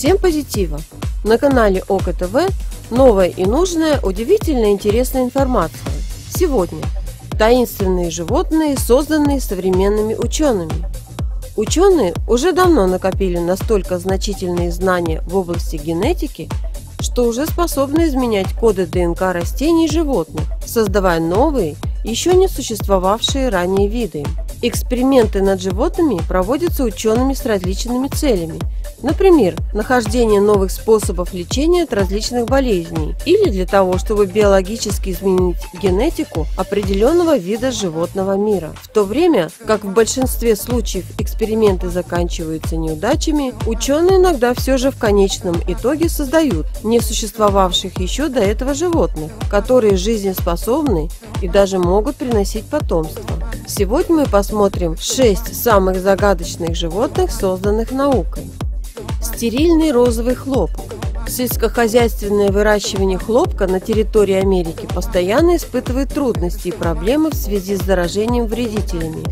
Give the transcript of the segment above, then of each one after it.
Всем позитива! На канале ОК ТВ новая и нужная, удивительная и интересная информация. Сегодня таинственные животные, созданные современными учеными. Ученые уже давно накопили настолько значительные знания в области генетики, что уже способны изменять коды ДНК растений и животных, создавая новые, еще не существовавшие ранее виды. Эксперименты над животными проводятся учеными с различными целями. Например, нахождение новых способов лечения от различных болезней или для того, чтобы биологически изменить генетику определенного вида животного мира. В то время, как в большинстве случаев эксперименты заканчиваются неудачами, ученые иногда все же в конечном итоге создают не существовавших еще до этого животных, которые жизнеспособны и даже могут приносить потомство. Сегодня мы посмотрим 6 самых загадочных животных, созданных наукой. Стерильный розовый хлопок. Сельскохозяйственное выращивание хлопка на территории Америки постоянно испытывает трудности и проблемы в связи с заражением вредителями,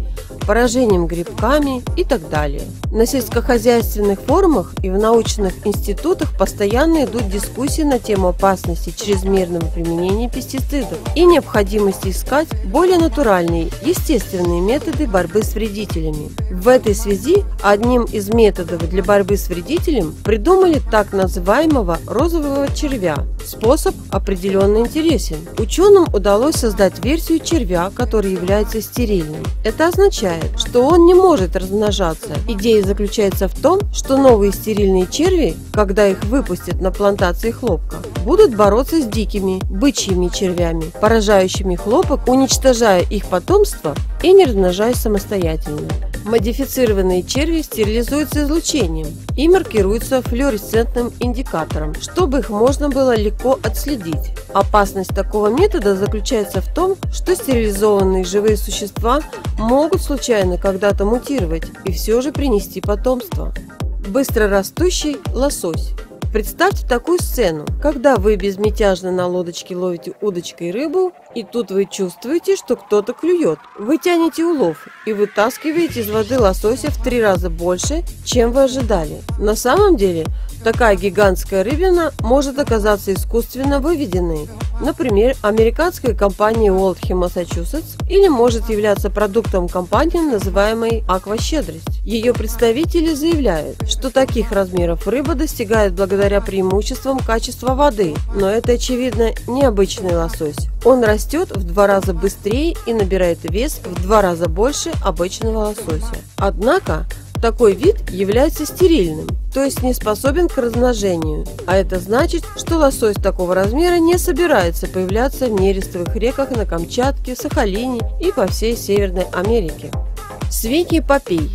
поражением грибками и так далее. На сельскохозяйственных форумах и в научных институтах постоянно идут дискуссии на тему опасности чрезмерного применения пестицидов и необходимости искать более натуральные, естественные методы борьбы с вредителями. В этой связи одним из методов для борьбы с вредителем придумали так называемого розового червя. Способ определенно интересен. Ученым удалось создать версию червя, который является стерильным. Это означает, что он не может размножаться. Идея заключается в том, что новые стерильные черви, когда их выпустят на плантации хлопка, будут бороться с дикими, бычьими червями, поражающими хлопок, уничтожая их потомство и не размножаясь самостоятельно. Модифицированные черви стерилизуются излучением и маркируются флуоресцентным индикатором, чтобы их можно было легко отследить. Опасность такого метода заключается в том, что стерилизованные живые существа могут случайно когда-то мутировать и все же принести потомство. Быстрорастущий лосось. Представьте такую сцену, когда вы безмятежно на лодочке ловите удочкой рыбу, и тут вы чувствуете, что кто-то клюет. Вы тянете улов и вытаскиваете из воды лосося в 3 раза больше, чем вы ожидали. На самом деле, такая гигантская рыбина может оказаться искусственно выведенной, например, американской компанией Уолтхи Массачусетс, или может являться продуктом компании, называемой «Акващедрость». Ее представители заявляют, что таких размеров рыба достигает благодаря преимуществам качества воды, но это, очевидно, необычный лосось. Он растет в 2 раза быстрее и набирает вес в 2 раза больше обычного лосося. Однако, такой вид является стерильным, то есть не способен к размножению, а это значит, что лосось такого размера не собирается появляться в нерестовых реках на Камчатке, Сахалине и по всей Северной Америке. Свиньи Попей.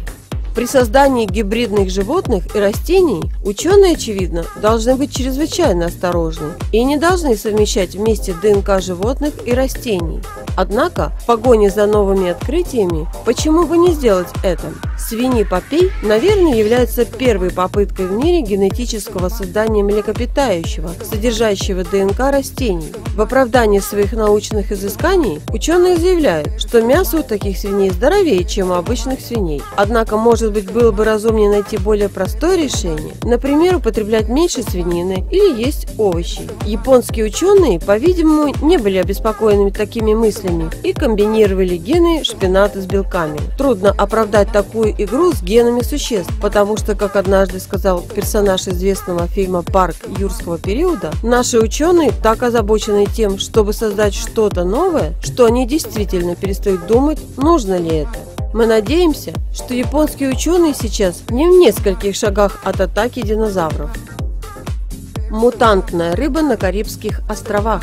При создании гибридных животных и растений ученые, очевидно, должны быть чрезвычайно осторожны и не должны совмещать вместе ДНК животных и растений. Однако, в погоне за новыми открытиями, почему бы не сделать это? Свиньи Попей, наверное, является первой попыткой в мире генетического создания млекопитающего, содержащего ДНК растений. В оправдании своих научных изысканий ученые заявляют, что мясо у таких свиней здоровее, чем у обычных свиней. Однако, может быть, было бы разумнее найти более простое решение, например, употреблять меньше свинины или есть овощи. Японские ученые, по-видимому, не были обеспокоены такими мыслями и комбинировали гены шпината с белками. Трудно оправдать такую игру с генами существ, потому что, как однажды сказал персонаж известного фильма «Парк юрского периода», наши ученые так озабочены тем, чтобы создать что-то новое, что они действительно перестают думать, нужно ли это. Мы надеемся, что японские ученые сейчас не в нескольких шагах от атаки динозавров. Мутантная рыба на Карибских островах.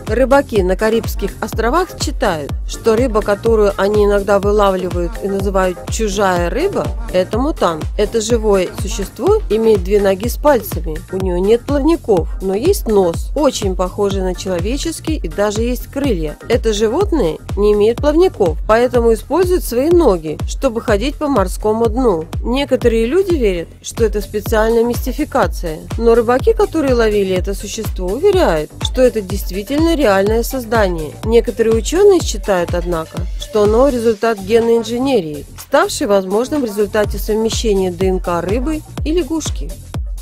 Рыбаки на Карибских островах считают, что рыба, которую они иногда вылавливают и называют «чужая рыба», это мутант. Это живое существо, имеет 2 ноги с пальцами, у нее нет плавников, но есть нос, очень похожий на человеческий, и даже есть крылья. Это животное не имеет плавников, поэтому использует свои ноги, чтобы ходить по морскому дну. Некоторые люди верят, что это специальная мистификация, но рыбаки, которые ловили это существо, уверяют, что это действительно реальное создание. Некоторые ученые считают, однако, что оно результат генной инженерии, ставшей возможным в результате совмещения ДНК рыбы и лягушки.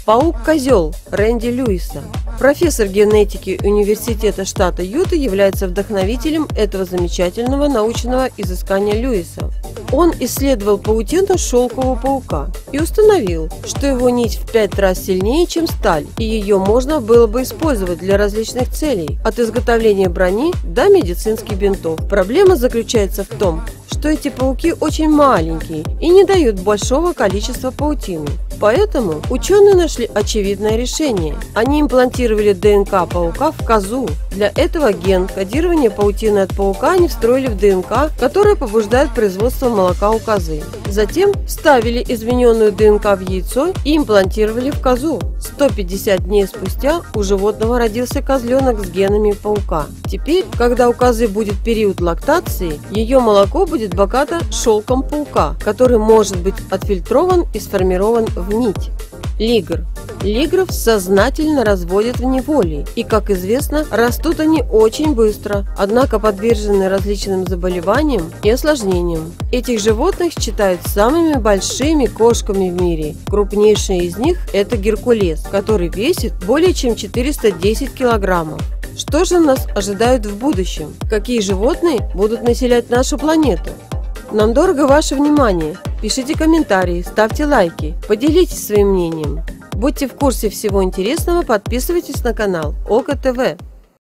Паук-козел Рэнди Льюиса. Профессор генетики Университета штата Юта является вдохновителем этого замечательного научного изыскания Льюиса. Он исследовал паутину шелкового паука и установил, что его нить в 5 раз сильнее, чем сталь, и ее можно было бы использовать для различных целей, от изготовления брони до медицинских бинтов. Проблема заключается в том, что эти пауки очень маленькие и не дают большого количества паутины. Поэтому ученые нашли очевидное решение. Они имплантировали ДНК паука в козу. Для этого ген кодирования паутины от паука они встроили в ДНК, которая побуждает производство молока у козы. Затем вставили измененную ДНК в яйцо и имплантировали в козу. 150 дней спустя у животного родился козленок с генами паука. Теперь, когда у козы будет период лактации, ее молоко будет богато шелком паука, который может быть отфильтрован и сформирован в нить. Лигр. Лигров сознательно разводят в неволе, и, как известно, растут они очень быстро, однако подвержены различным заболеваниям и осложнениям. Этих животных считают самыми большими кошками в мире. Крупнейшая из них – это геркулес, который весит более чем 410 килограммов. Что же нас ожидает в будущем? Какие животные будут населять нашу планету? Нам дорого ваше внимание. Пишите комментарии, ставьте лайки, поделитесь своим мнением. Будьте в курсе всего интересного, подписывайтесь на канал ОК ТВ.